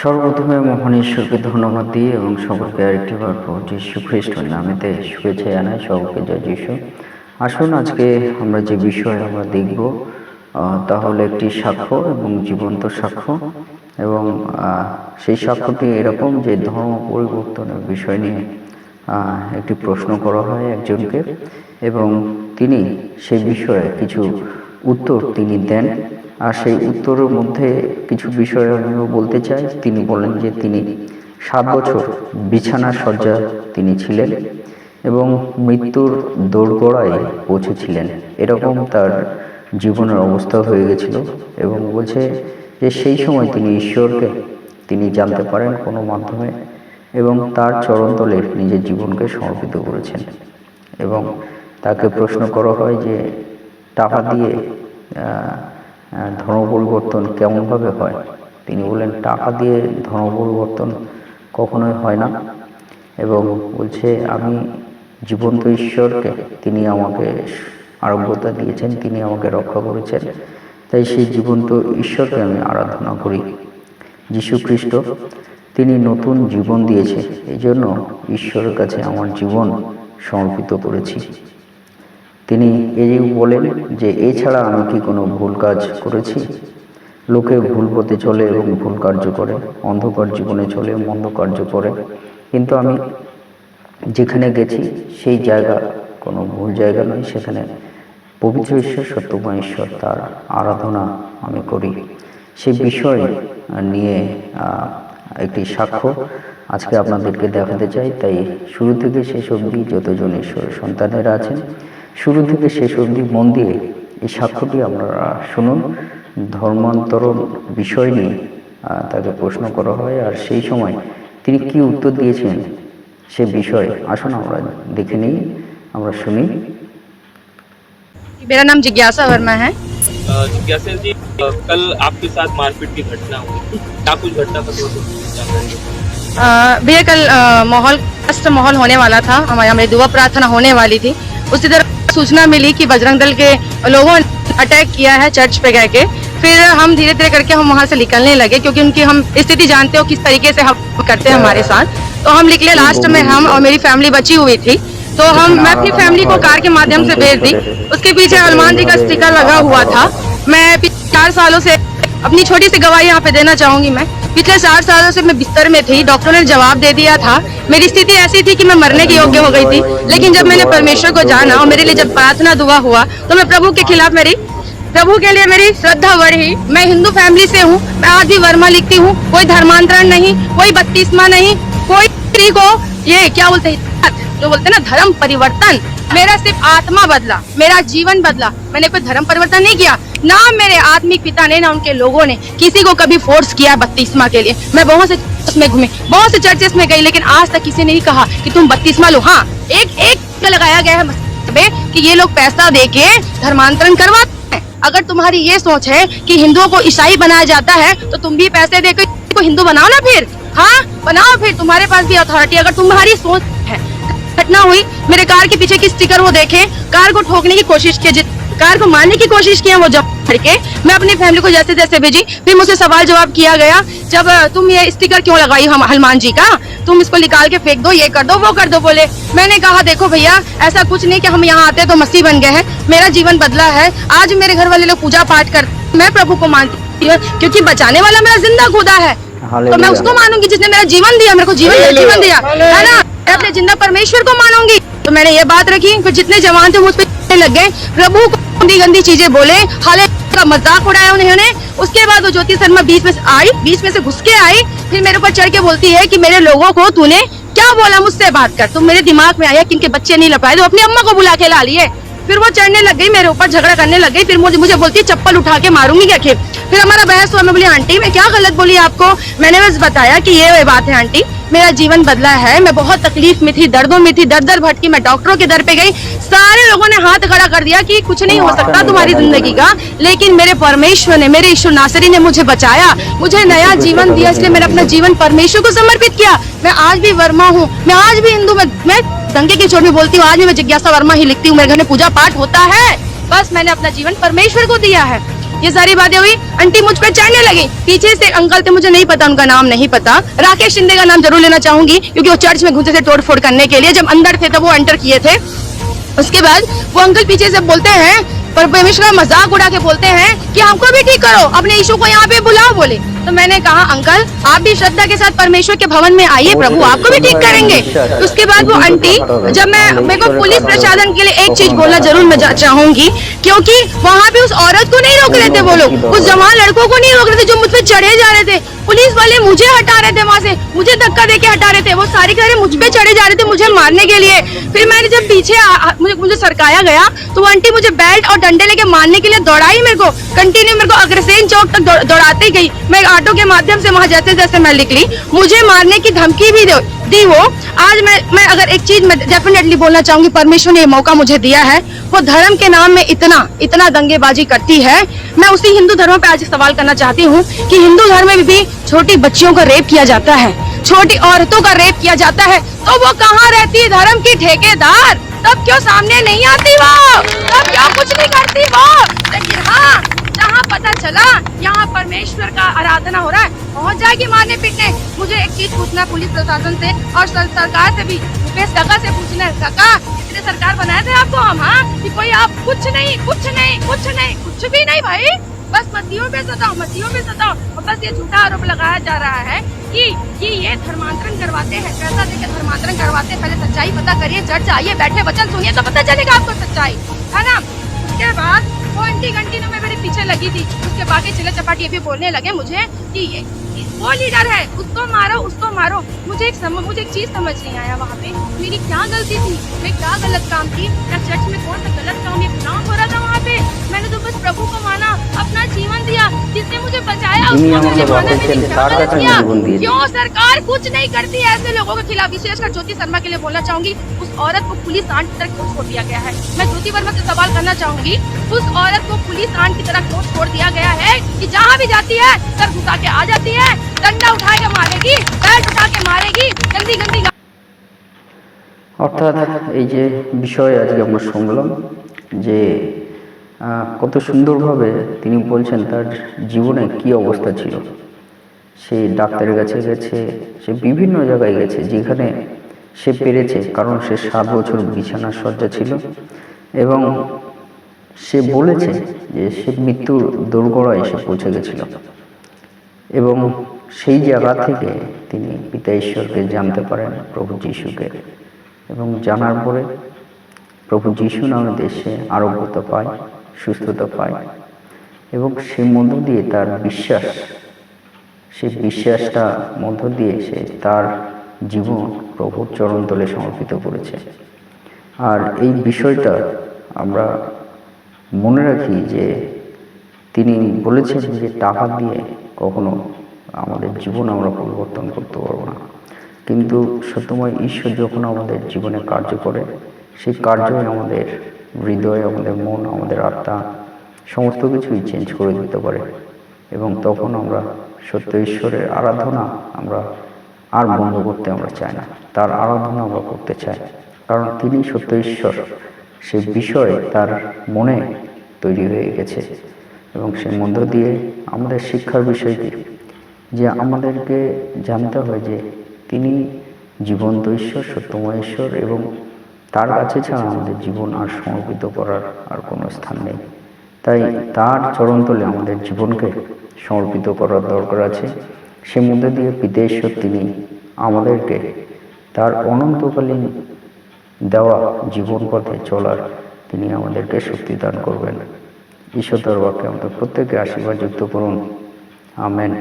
সর্বপ্রথমে মহান ঈশ্বরকে ধন্যবাদ দিই এবং সকলকে আরেকটিবার প্রভু যীশু খ্রিস্টের নামেতে শুভেচ্ছা জানাই সকলকে। জয় যীশু। আসুন আজকে আমরা যে বিষয় আমরা দেখব তা হলো একটি সাক্ষ্য এবং জীবন্ত সাক্ষ্য। এবং সেই সাক্ষ্যটি এরকম যে ধর্ম পরিবর্তনের বিষয় নিয়ে একটি প্রশ্ন করা হয় একজনকে, এবং তিনি সেই বিষয়ে কিছু উত্তর তিনি দেন। আর সেই উত্তরের মধ্যে কিছু বিষয় আমিও বলতে চাই। তিনি বলেন যে তিনি 7 বছর বিছানা শয্যা তিনি ছিলেন এবং মৃত্যুর দোরগোড়ায় পৌঁছেছিলেন, এরকম তার জীবনের অবস্থা হয়ে গেছিল। এবং বলছে যে সেই সময় তিনি ঈশ্বরকে তিনি জানতে পারেন কোনো মাধ্যমে এবং তার চরণতলে নিজের জীবনকে সমর্পিত করেছেন। এবং তাকে প্রশ্ন করা হয় যে টাকা দিয়ে ধর্ম পরিবর্তন কেমনভাবে হয়। তিনি বলেন টাকা দিয়ে ধর্ম পরিবর্তন কখনোই হয় না। এবং বলছে আমি জীবন্ত ঈশ্বরকে, তিনি আমাকে আরোগ্যতা দিয়েছেন, তিনি আমাকে রক্ষা করেছেন, তাই সেই জীবন্ত ঈশ্বরকে আমি আরাধনা করি। যীশু খ্রিস্ট তিনি নতুন জীবন দিয়েছে, এই জন্য ঈশ্বরের কাছে আমার জীবন সমর্পিত করেছি। তিনি এই বলেন যে এছাড়া আমি কি কোনো ভুল কাজ করেছি? লোকে ভুল পথে চলে এবং ভুল কার্য করে, অন্ধকার জীবনে চলে, মন্দ কার্য করে, কিন্তু আমি যেখানে গেছি সেই জায়গা কোনো ভুল জায়গা নয়। সেখানে পবিত্র ঈশ্বর, সত্যময় ঈশ্বর, তার আরাধনা আমি করি। সেই বিষয় নিয়ে একটি সাক্ষ্য আজকে আপনাদেরকে দেখাতে চাই। তাই শুরু থেকে শেষ অবধি যতজন ঈশ্বরের সন্তানেরা আছেন, শুরু থেকে শেষ অবধি মন দিয়ে এই সাক্ষ্যটি আপনারা শুনুন। ধর্মান্তরণ বিষয় নিয়ে তাকে প্রশ্ন করা হয়, আর সেই সময় তিনি কি উত্তর দিয়েছেন সে বিষয় আসুন আমরা দেখে নিই, আমরা শুনি। मेरा नाम जिज्ञासा वर्मा है। जिज्ञासा जी, कल आपके साथ मारपीट की घटना हुई, क्या कुछ घटना का भैया कल माहौल होने वाला था, हमारे दुआ प्रार्थना होने वाली थी। उसी तरह सूचना मिली कि बजरंग दल के लोगों ने अटैक किया है चर्च पे गए के। फिर हम धीरे धीरे करके हम वहाँ से निकलने लगे, क्योंकि उनकी हम स्थिति जानते हो किस तरीके से हम करते हैं हमारे साथ। तो हम निकले, लास्ट में हम और मेरी फैमिली बची हुई थी, तो मैं अपनी फैमिली को कार के माध्यम से भेज दी। उसके पीछे हनुमान जी का स्टिकर लगा हुआ था। मैं 4 सालों से अपनी छोटी सी गवाही यहाँ पे देना चाहूंगी। मैं पिछले 4 सालों से मैं बिस्तर में थी, डॉक्टर ने जवाब दे दिया था। मेरी स्थिति ऐसी थी कि मैं मरने के योग्य हो गई थी, लेकिन जब मैंने परमेश्वर को जाना और मेरे लिए जब प्रार्थना दुआ हुआ, तो मैं प्रभु के खिलाफ प्रभु के लिए मेरी श्रद्धा बढ़ी। मैं हिंदू फैमिली से हूँ, मैं आज भी वर्मा लिखती हूँ। कोई धर्मांतरण नहीं, कोई बत्तीसमा नहीं, कोई को ये क्या बोलते हैं, जो बोलते हैं ना धर्म परिवर्तन। मेरा सिर्फ आत्मा बदला, मेरा जीवन बदला। मैंने कोई धर्म परिवर्तन नहीं किया, ना मेरे आत्मिक पिता ने, ना उनके लोगों ने किसी को कभी फोर्स किया बत्तीसमा के लिए। मैं बहुत से में घूमी, बहुत से चर्चेस में गई, लेकिन आज तक किसी ने नहीं कहा कि तुम बत्तीसमा लो। हाँ, एक लगाया गया है कि ये लोग पैसा देके धर्मांतरण करवाते हैं। अगर तुम्हारी ये सोच है कि हिंदुओं को ईसाई बनाया जाता है, तो तुम भी पैसे देकर को हिंदू बनाओ ना, फिर हाँ बनाओ, फिर तुम्हारे पास भी अथॉरिटी। अगर तुम्हारी सोच है, घटना हुई, मेरे कार के पीछे की स्टिकर वो देखे, कार को ठोकने की कोशिश की, कार को मारने की कोशिश किया, वो जब के मैं अपनी फैमिली को जैसे जैसे भेजी। फिर मुझसे सवाल जवाब किया गया, जब तुम ये स्टिकर क्यों लगाई हम हनुमान जी का, तुम इसको निकाल के फेंक दो, ये कर दो, वो कर दो। बोले, मैंने कहा देखो भैया, ऐसा कुछ नहीं कि हम यहाँ आते तो मसीह बन गए हैं। मेरा जीवन बदला है। आज मेरे घर वाले लोग पूजा पाठ करते, मैं प्रभु को मानती हूँ, क्योंकि बचाने वाला मेरा जिंदा खुदा है। तो मैं उसको मानूंगी जिसने मेरा जीवन दिया, मेरे को जीवन दिया है ना। मैं अपने जिंदा परमेश्वर को मानूंगी। तो मैंने ये बात रखी। फिर जितने जवान थे मुझ पे लग गए, प्रभु को गंदी गंदी चीजें बोले, हाले का मजाक उड़ाया उन्होंने। उसके बाद वो ज्योति शर्मा बीच में से घुस के आई, फिर मेरे ऊपर चढ़ के बोलती है कि मेरे लोगों को तूने क्या बोला, मुझसे बात कर। तो मेरे दिमाग में आया कि इनके बच्चे नहीं लपाए, तो अपनी अम्मा को बुला के ला लिए। फिर वो चढ़ने लग गई, मेरे ऊपर झगड़ा करने लग गई। फिर मुझे बोलती है चप्पल उठा के मारूंगी क्या खेप। फिर हमारा बहस हुआ। मैं बोली आंटी मैं क्या गलत बोली आपको, मैंने बस बताया कि ये बात है आंटी, मेरा जीवन बदला है। मैं बहुत तकलीफ में थी, दर्दों में थी, दर भटकी। मैं डॉक्टरों के दर पे गई, सारे लोगों ने हाथ खड़ा कर दिया कि कुछ नहीं हो सकता तुम्हारी जिंदगी का, लेकिन मेरे परमेश्वर ने, मेरे यीशु नासरी ने मुझे बचाया, मुझे नया जीवन दिया। इसलिए मैंने अपना जीवन परमेश्वर को समर्पित किया। मैं आज भी वर्मा हूँ, मैं आज भी हिंदू, मैं दंगे की चोट में बोलती हूँ, आज भी मैं जिज्ञासा वर्मा ही लिखती हूँ। मेरे घर में पूजा पाठ होता है, बस मैंने अपना जीवन परमेश्वर को दिया है। ये सारी बातें हुई। आंटी मुझ पे चढ़ने लगी, पीछे से अंकल थे, मुझे नहीं पता, उनका नाम नहीं पता, राकेश शिंदे का नाम जरूर लेना चाहूंगी क्योंकि वो चर्च में घुसे थे तोड़ फोड़ करने के लिए। जब अंदर थे तब वो एंटर किए थे। उसके बाद वो अंकल पीछे से बोलते हैं, पर परमेश्वर का मजाक उड़ा के बोलते हैं कि हमको भी ठीक करो, अपने यीशु को यहाँ पे बुलाओ बोले। तो मैंने कहा अंकल आप भी श्रद्धा के साथ परमेश्वर के भवन में आइए, प्रभु आपको भी ठीक करेंगे। तो उसके बाद वो आंटी, जब मेरे को पुलिस प्रशासन के लिए एक चीज बोलना जरूर मैं चाहूंगी, क्योंकि वहाँ पे उस औरत को नहीं रोक रहे थे वो लोग, उस जवान लड़कों को नहीं रोक रहे थे जो मुझ पे चढ़े जा रहे थे। पुलिस वाले मुझे हटा रहे थे वहाँ से, मुझे धक्का देके हटा रहे थे, वो सारे के सारे मुझ पे चढ़े जा रहे थे मुझे मारने के लिए। फिर मैंने जब पीछे मुझे सरकाया गया तो वो आंटी मुझे बेल्ट और डंडे लेके मारने के लिए दौड़ाई, मेरे को कंटिन्यू मेरे को अग्रसेन चौक तक दौड़ाती गई। मैं ऑटो के माध्यम से वहाँ जैसे जैसे मैं निकली, मुझे मारने की धमकी भी दी वो। आज मैं अगर एक चीज मैं डेफिनेटली बोलना चाहूंगी, परमेश्वर ने ये मौका मुझे दिया है, वो धर्म के नाम में इतना दंगेबाजी करती है। मैं उसी हिंदू धर्म पे आज सवाल करना चाहती हूँ कि हिंदू धर्म में भी छोटी बच्चियों का रेप किया जाता है, छोटी औरतों का रेप किया जाता है, तो वो कहाँ रहती है धर्म की ठेकेदार? तब क्यों सामने नहीं आती वो? तब क्यों कुछ नहीं करती वो? लेकिन हाँ, जहाँ पता चला यहाँ परमेश्वर का आराधना हो रहा है, पहुँच जाएगी मारने पीटने। मुझे एक चीज पूछना पुलिस प्रशासन से और सरकार से भी, मुकेश काका से पूछना है, काका इसलिए सरकार बनाए थे आपको हम, हाँ कि कोई आप कुछ भी नहीं भाई, बस मतियों पे सताओ और बस ये झूठा आरोप लगाया जा रहा है कि ये धर्मांतरण करवाते हैं, पैसा देकर धर्मांतरण करवाते हैं। पहले सच्चाई पता करिए, चर्च आइए, बैठे वचन सुनिए तो पता चलेगा आपको सच्चाई, है ना। उसके बाद वो आंटी कंटिन्यू में मेरे पीछे लगी थी, उसके बाकी चिल्ला चपाटी ये भी बोलने लगे मुझे कि ये वो लीडर है, उसको मारो। मुझे एक चीज समझ नहीं आया, वहाँ पे मेरी क्या गलती थी, मैं क्या गलत काम की, या चर्च में कौन सा गलत काम या गुनाह हो रहा था वहाँ पे? मैंने तो बस प्रभु को माना, अपना जीवन दिया, जिसने मुझे बचाया उसको मुझे माना, मैंने क्या गलत किया? क्यों सरकार कुछ नहीं करती है ऐसे लोगों के खिलाफ? विशेषकर ज्योति शर्मा के लिए बोलना चाहूंगी, उस औरत को पुलिस आंट की तरह छोड़ दिया गया है। मैं ज्योति वर्मा से सवाल करना चाहूंगी, उस औरत को पुलिस आंट की तरह छोड़ दिया गया है कि जहाँ भी जाती है सर घुसा के आ जाती है, डंडा उठा के मारेगी, बेल्ट उठा के मारेगी, गंदी অর্থাৎ এই যে বিষয় আজকে আমরা শুনলাম যে কত সুন্দরভাবে তিনি বলছেন তার জীবনে কি অবস্থা ছিল। সে ডাক্তারের কাছে গেছে, সে বিভিন্ন জায়গায় গেছে যেখানে সে পেরেছে, কারণ সে 7 বছর বিছানার শয্যা ছিল এবং সে বলেছে যে সে মৃত্যুর দোরগোড়ায় এসে পৌঁছে গেছিল এবং সেই জায়গা থেকে তিনি পিতা ঈশ্বরকে জানতে পারেন, প্রভু যিশুকে, এবং জানার পরে প্রভু যিশু নামে দেশে আরোগ্যতা পায়, সুস্থতা পায় এবং সেই মধ্য দিয়ে তার বিশ্বাস, সেই বিশ্বাসটা মধ্য দিয়ে সে তার জীবন প্রভুর চরণতলে সমর্পিত করেছে। আর এই বিষয়টা আমরা মনে রাখি যে তিনি বলেছেন যে টাকা দিয়ে কখনো আমাদের জীবন আমরা পরিবর্তন করতে পারবো না, কিন্তু সত্যময় ঈশ্বর যখন আমাদের জীবনে কার্য করে, সেই কার্যই আমাদের হৃদয়, আমাদের মন, আমাদের আত্মা সমস্ত কিছুই চেঞ্জ করে দিতে পারে এবং তখন আমরা সত্য ঈশ্বরের আরাধনা আমরা আর বন্ধ করতে আমরা চাই না, তার আরাধনা আমরা করতে চাই, কারণ তিনি সত্য ঈশ্বর। সেই বিষয় তার মনে তৈরি হয়ে গেছে এবং সেই মধ্য দিয়ে আমাদের শিক্ষার বিষয়টি যে আমাদেরকে জানতে হয় যে তিনি জীবন্ত ঈশ্বর, সত্যময় ঈশ্বর এবং তার কাছে ছাড়া আমাদের জীবন আর সমর্পিত করার আর কোনো স্থান নেই। তাই তার চরণতলে আমাদের জীবনকে সমর্পিত করার দরকার আছে। সে মধ্যে দিয়ে পিতা ঈশ্বর তিনি আমাদেরকে তার অনন্তকালীন দেওয়া জীবন পথে চলার তিনি আমাদেরকে শক্তি দান করবেন। ঈশ্বর তার বাক্যে আমাদের প্রত্যেককে আশীর্বাদ যুক্ত করুন। আমেন।